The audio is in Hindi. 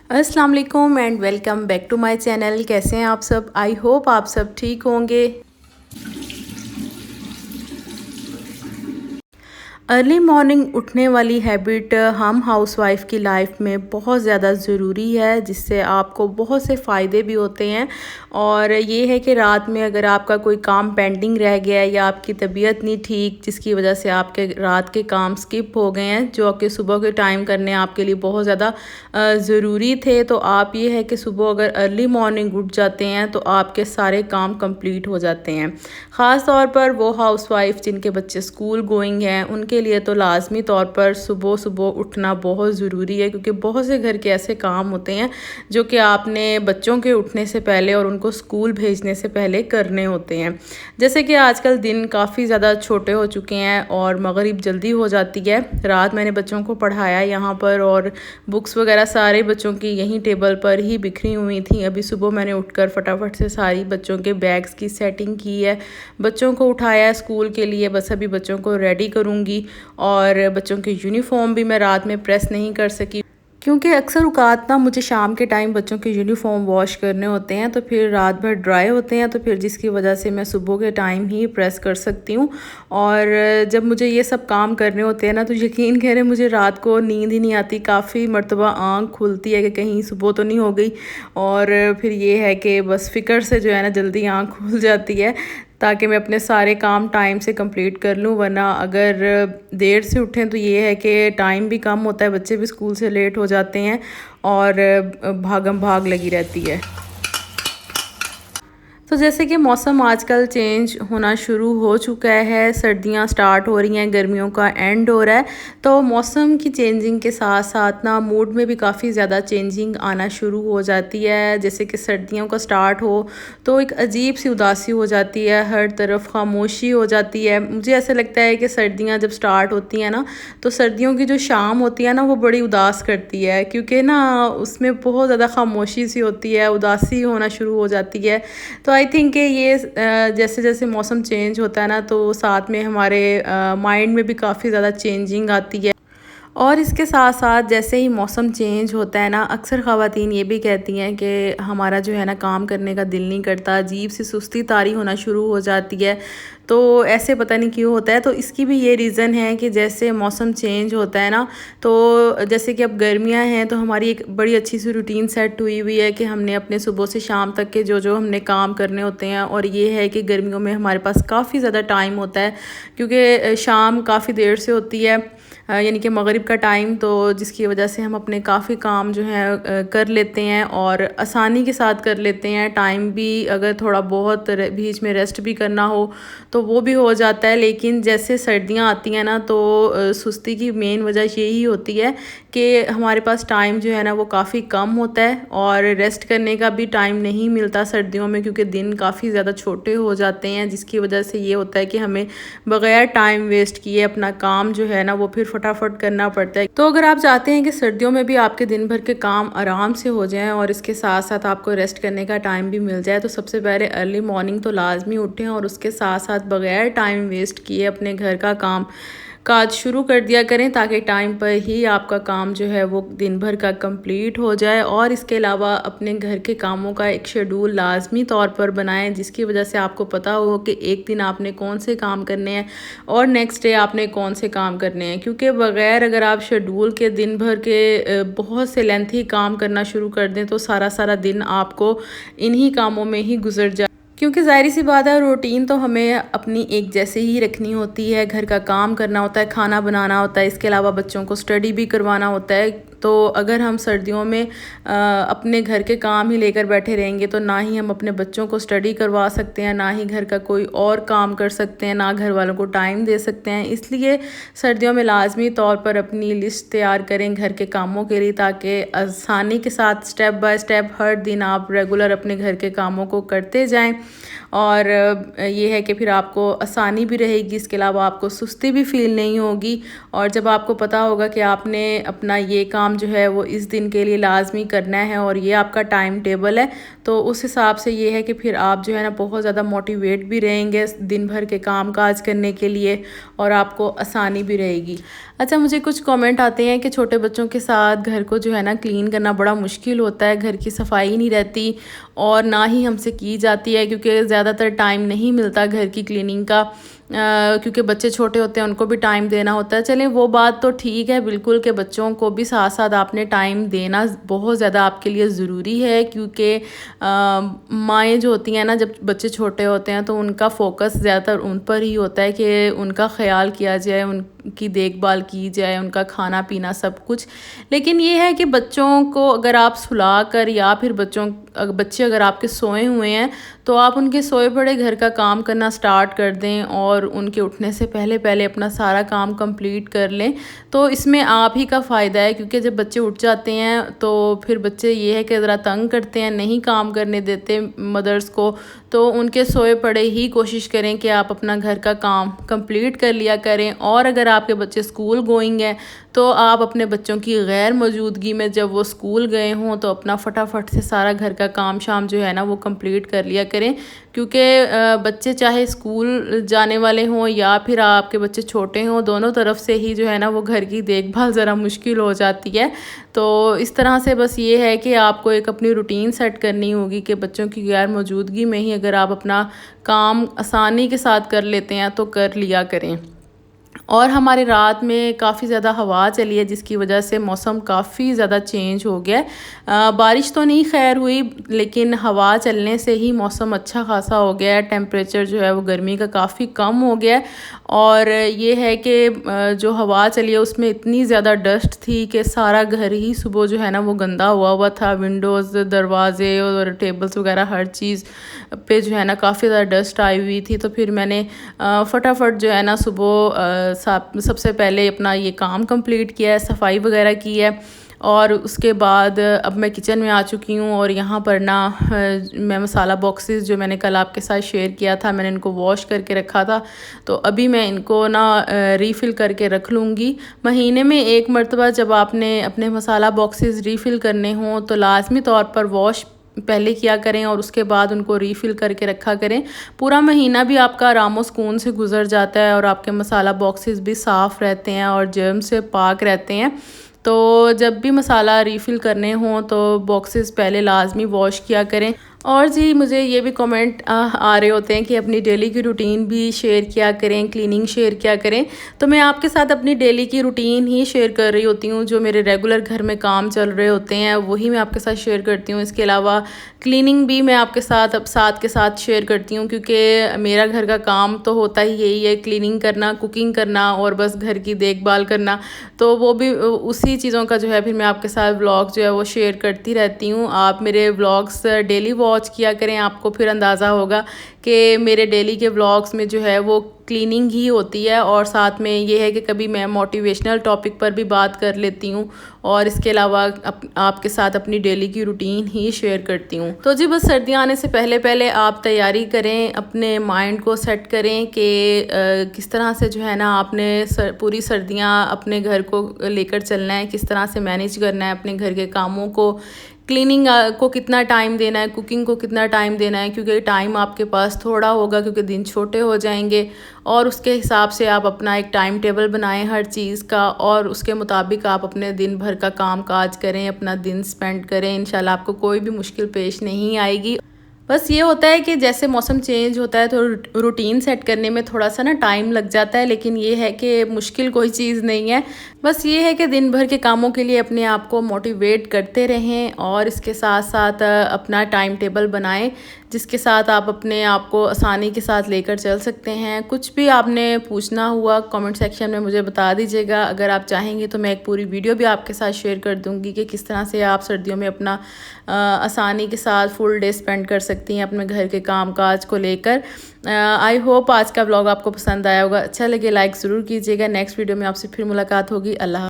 अस्सलाम वालेकुम and welcome back to my channel. कैसे हैं आप सब? आई होप आप सब ठीक होंगे। अर्ली मॉर्निंग उठने वाली हैबिट हम हाउसवाइफ़ की लाइफ में बहुत ज़्यादा ज़रूरी है, जिससे आपको बहुत से फ़ायदे भी होते हैं। और ये है कि रात में अगर आपका कोई काम पेंडिंग रह गया है या आपकी तबीयत नहीं ठीक, जिसकी वजह से आपके रात के काम स्किप हो गए हैं जो कि सुबह के टाइम करने आपके लिए बहुत ज़्यादा ज़रूरी थे, तो आप ये है कि सुबह अगर अर्ली मॉर्निंग उठ जाते हैं तो आपके सारे काम कंप्लीट हो जाते हैं। ख़ास तौर पर वो हाउसवाइफ़ जिनके बच्चे स्कूल गोइंग हैं, उनके लिए तो लाज़मी तौर पर सुबह सुबह उठना बहुत ज़रूरी है, क्योंकि बहुत से घर के ऐसे काम होते हैं जो कि आपने बच्चों के उठने से पहले और उनको स्कूल भेजने से पहले करने होते हैं। जैसे कि आजकल दिन काफ़ी ज़्यादा छोटे हो चुके हैं और मगरिब जल्दी हो जाती है। रात मैंने बच्चों को पढ़ाया यहाँ पर, और बुक्स वगैरह सारे बच्चों की यहीं टेबल पर ही बिखरी हुई थी। अभी सुबह मैंने उठकर फटाफट से सारी बच्चों के बैग्स की सेटिंग की है, बच्चों को उठाया स्कूल के लिए। बस अभी बच्चों को रेडी करूँगी। और बच्चों के यूनिफ़ॉर्म भी मैं रात में प्रेस नहीं कर सकी, क्योंकि अक्सर औक़ात ना मुझे शाम के टाइम बच्चों के यूनिफ़ॉर्म वॉश करने होते हैं, तो फिर रात भर ड्राई होते हैं, तो फिर जिसकी वजह से मैं सुबह के टाइम ही प्रेस कर सकती हूँ। और जब मुझे ये सब काम करने होते हैं ना, तो यकीन करें मुझे रात को नींद ही नहीं आती। काफ़ी मर्तबा आँख खुलती है कि कहीं सुबह तो नहीं हो गई, और फिर ये है कि बस फ़िक्र से जो है ना जल्दी आँख खुल जाती है, ताकि मैं अपने सारे काम टाइम से कंप्लीट कर लूँ। वरना अगर देर से उठें तो ये है कि टाइम भी कम होता है, बच्चे भी स्कूल से लेट हो जाते हैं और भागम भाग लगी रहती है। तो जैसे कि मौसम आजकल चेंज होना शुरू हो चुका है, सर्दियां स्टार्ट हो रही हैं, गर्मियों का एंड हो रहा है, तो मौसम की चेंजिंग के साथ साथ ना मूड में भी काफ़ी ज़्यादा चेंजिंग आना शुरू हो जाती है। जैसे कि सर्दियों का स्टार्ट हो तो एक अजीब सी उदासी हो जाती है, हर तरफ खामोशी हो जाती है। मुझे ऐसा लगता है कि सर्दियाँ जब स्टार्ट होती हैं ना, तो सर्दियों की जो शाम होती है ना वो बड़ी उदास करती है, क्योंकि ना उसमें बहुत ज़्यादा खामोशी सी होती है, उदासी होना शुरू हो जाती है। तो आई थिंक कि ये जैसे जैसे मौसम चेंज होता है ना, तो साथ में हमारे माइंड में भी काफ़ी ज़्यादा चेंजिंग आती है। और इसके साथ साथ जैसे ही मौसम चेंज होता है ना, अक्सर ख़वातीन ये भी कहती हैं कि हमारा जो है ना काम करने का दिल नहीं करता, अजीब सी सुस्ती तारी होना शुरू हो जाती है। तो ऐसे पता नहीं क्यों होता है। तो इसकी भी ये रीज़न है कि जैसे मौसम चेंज होता है ना, तो जैसे कि अब गर्मियां हैं, तो हमारी एक बड़ी अच्छी सी रूटीन सेट हुई हुई है कि हमने अपने सुबह से शाम तक के जो जो हमने काम करने होते हैं। और ये है कि गर्मियों में हमारे पास काफ़ी ज़्यादा टाइम होता है, क्योंकि शाम काफ़ी देर से होती है, यानी कि मगरिब का टाइम, तो जिसकी वजह से हम अपने काफ़ी काम जो है कर लेते हैं और आसानी के साथ कर लेते हैं। टाइम भी अगर थोड़ा बहुत बीच में रेस्ट भी करना हो तो वो भी हो जाता है। लेकिन जैसे सर्दियाँ आती हैं ना, तो सुस्ती की मेन वजह यही होती है कि हमारे पास टाइम जो है ना वो काफ़ी कम होता है, और रेस्ट करने का भी टाइम नहीं मिलता सर्दियों में, क्योंकि दिन काफ़ी ज़्यादा छोटे हो जाते हैं, जिसकी वजह से ये होता है कि हमें बग़ैर टाइम वेस्ट किए अपना काम जो है ना वो फिर फटाफट करना पड़ता है। तो अगर आप चाहते हैं कि सर्दियों में भी आपके दिन भर के काम आराम से हो जाएं और इसके साथ साथ आपको रेस्ट करने का टाइम भी मिल जाए, तो सबसे पहले अर्ली मॉर्निंग तो लाजमी उठें, और उसके साथ साथ बग़ैर टाइम वेस्ट किए अपने घर का काम काज शुरू कर दिया करें, ताकि टाइम पर ही आपका काम जो है वो दिन भर का कंप्लीट हो जाए। और इसके अलावा अपने घर के कामों का एक शेड्यूल लाजमी तौर पर बनाएं, जिसकी वजह से आपको पता हो कि एक दिन आपने कौन से काम करने हैं और नेक्स्ट डे आपने कौन से काम करने हैं। क्योंकि बग़ैर अगर आप शेड्यूल के दिन भर के बहुत से लेंथी काम करना शुरू कर दें, तो सारा सारा दिन आपको इन्हीं कामों में ही गुजर जाए। क्योंकि ज़ाहिर सी बात है, रूटीन तो हमें अपनी एक जैसे ही रखनी होती है। घर का काम करना होता है, खाना बनाना होता है, इसके अलावा बच्चों को स्टडी भी करवाना होता है। तो अगर हम सर्दियों में अपने घर के काम ही लेकर बैठे रहेंगे, तो ना ही हम अपने बच्चों को स्टडी करवा सकते हैं, ना ही घर का कोई और काम कर सकते हैं, ना घर वालों को टाइम दे सकते हैं। इसलिए सर्दियों में लाजमी तौर पर अपनी लिस्ट तैयार करें घर के कामों के लिए, ताकि आसानी के साथ स्टेप बाय स्टेप हर दिन आप रेगुलर अपने घर के कामों को करते जाएं। और ये है कि फिर आपको आसानी भी रहेगी, इसके अलावा आपको सुस्ती भी फ़ील नहीं होगी। और जब आपको पता होगा कि आपने अपना ये काम जो है वो इस दिन के लिए लाजमी करना है और ये आपका टाइम टेबल है, तो उस हिसाब से ये है कि फिर आप जो है ना बहुत ज़्यादा मोटिवेट भी रहेंगे दिन भर के काम काज करने के लिए और आपको आसानी भी रहेगी। अच्छा, मुझे कुछ कमेंट आते हैं कि छोटे बच्चों के साथ घर को जो है ना क्लीन करना बड़ा मुश्किल होता है, घर की सफाई नहीं रहती और ना ही हमसे की जाती है क्योंकि ज़्यादातर टाइम नहीं मिलता घर की क्लीनिंग का, क्योंकि बच्चे छोटे होते हैं, उनको भी टाइम देना होता है। चलें, वो बात तो ठीक है बिल्कुल कि बच्चों को भी साथ साथ आपने टाइम देना बहुत ज़्यादा आपके लिए ज़रूरी है, क्योंकि माएँ जो होती हैं ना, जब बच्चे छोटे होते हैं तो उनका फ़ोकस ज़्यादातर उन पर ही होता है कि उनका ख्याल किया जाए, उनकी देखभाल की जाए, उनका खाना पीना सब कुछ। लेकिन ये है कि बच्चों को अगर आप सुला कर या फिर बच्चे अगर आपके सोए हुए हैं तो आप उनके सोए पड़े घर का काम करना स्टार्ट कर दें और उनके उठने से पहले पहले अपना सारा काम कंप्लीट कर लें, तो इसमें आप ही का फ़ायदा है। क्योंकि जब बच्चे उठ जाते हैं तो फिर बच्चे ये है कि ज़रा तंग करते हैं, नहीं काम करने देते मदर्स को, तो उनके सोए पड़े ही कोशिश करें कि आप अपना घर का काम कंप्लीट कर लिया करें। और अगर आपके बच्चे स्कूल गोइंग हैं तो आप अपने बच्चों की गैर मौजूदगी में जब वो स्कूल गए हों तो अपना फटाफट से सारा घर का काम शाम जो है ना वो कंप्लीट कर लिया करें, क्योंकि बच्चे चाहे स्कूल जाने वाले हों या फिर आपके बच्चे छोटे हों, दोनों तरफ से ही जो है ना वो घर की देखभाल ज़रा मुश्किल हो जाती है। तो इस तरह से बस ये है कि आपको एक अपनी रूटीन सेट करनी होगी कि बच्चों की गैर मौजूदगी में ही अगर आप अपना काम आसानी के साथ कर लेते हैं तो कर लिया करें। और हमारे रात में काफ़ी ज़्यादा हवा चली है जिसकी वजह से मौसम काफ़ी ज़्यादा चेंज हो गया है। बारिश तो नहीं खैर हुई, लेकिन हवा चलने से ही मौसम अच्छा खासा हो गया है। टेम्परेचर जो है वो गर्मी का काफ़ी कम हो गया है। और ये है कि जो हवा चली है उसमें इतनी ज़्यादा डस्ट थी कि सारा घर ही सुबह जो है ना वो गंदा हुआ हुआ था। विंडोज़, दरवाज़े और टेबल्स वगैरह हर चीज़ पे जो है ना काफ़ी ज़्यादा डस्ट आई हुई थी। तो फिर मैंने फटाफट जो है ना सुबह सबसे पहले अपना ये काम कंप्लीट किया है, सफाई वगैरह की है। और उसके बाद अब मैं किचन में आ चुकी हूँ और यहाँ पर ना मैं मसाला बॉक्सेस जो मैंने कल आपके साथ शेयर किया था, मैंने इनको वॉश करके रखा था, तो अभी मैं इनको ना रीफ़िल करके रख लूँगी। महीने में एक मरतबा जब आपने अपने मसाला बॉक्सेस रीफ़िल करने हों तो लाजमी तौर पर वॉश पहले किया करें और उसके बाद उनको रीफ़िल करके रखा करें। पूरा महीना भी आपका आराम व सुकून से गुजर जाता है और आपके मसाला बॉक्सेस भी साफ़ रहते हैं और जर्म से पाक रहते हैं। तो जब भी मसाला रीफ़िल करने हों तो बॉक्सेस पहले लाजमी वॉश किया करें। और जी, मुझे ये भी कमेंट आ रहे होते हैं कि अपनी डेली की रूटीन भी शेयर किया करें, क्लीनिंग शेयर किया करें। तो मैं आपके साथ अपनी डेली की रूटीन ही शेयर कर रही होती हूँ, जो मेरे रेगुलर घर में काम चल रहे होते हैं वही मैं आपके साथ शेयर करती हूँ। इसके अलावा क्लीनिंग भी मैं आपके साथ साथ के साथ शेयर करती हूँ, क्योंकि मेरा घर का काम तो होता ही यही है, क्लीनिंग करना, कुकिंग करना और बस घर की देखभाल करना। तो वो भी उसी चीज़ों का जो है फिर मैं आपके साथ व्लॉग जो है वो शेयर करती रहती हूँ। आप मेरे व्लॉग्स डेली वॉच किया करें, आपको फिर अंदाज़ा होगा कि मेरे डेली के व्लॉग्स में जो है वो क्लीनिंग ही होती है। और साथ में ये है कि कभी मैं मोटिवेशनल टॉपिक पर भी बात कर लेती हूँ और इसके अलावा आपके साथ अपनी डेली की रूटीन ही शेयर करती हूँ। तो जी, बस सर्दियाँ आने से पहले पहले आप तैयारी करें, अपने माइंड को सेट करें कि किस तरह से जो है ना आपने पूरी सर्दियाँ अपने घर को लेकर चलना है, किस तरह से मैनेज करना है अपने घर के कामों को, क्लीनिंग को कितना टाइम देना है, कुकिंग को कितना टाइम देना है, क्योंकि टाइम आपके पास थोड़ा होगा क्योंकि दिन छोटे हो जाएंगे। और उसके हिसाब से आप अपना एक टाइम टेबल बनाएं हर चीज़ का और उसके मुताबिक आप अपने दिन भर का काम काज करें, अपना दिन स्पेंड करें। इंशाल्लाह आपको कोई भी मुश्किल पेश नहीं आएगी। बस ये होता है कि जैसे मौसम चेंज होता है तो रूटीन सेट करने में थोड़ा सा ना टाइम लग जाता है, लेकिन ये है कि मुश्किल कोई चीज़ नहीं है। बस ये है कि दिन भर के कामों के लिए अपने आप को मोटिवेट करते रहें और इसके साथ साथ अपना टाइम टेबल बनाएं जिसके साथ आप अपने आप को आसानी के साथ लेकर चल सकते हैं। कुछ भी आपने पूछना हुआ कमेंट सेक्शन में मुझे बता दीजिएगा। अगर आप चाहेंगे तो मैं एक पूरी वीडियो भी आपके साथ शेयर कर दूंगी कि किस तरह से आप सर्दियों में अपना आसानी के साथ फुल डे स्पेंड कर सकती हैं अपने घर के काम काज को लेकर। आई होप आज का व्लॉग आपको पसंद आया होगा। अच्छा लगे लाइक ज़रूर कीजिएगा। नेक्स्ट वीडियो में आपसे फिर मुलाकात होगी। अल्लाह।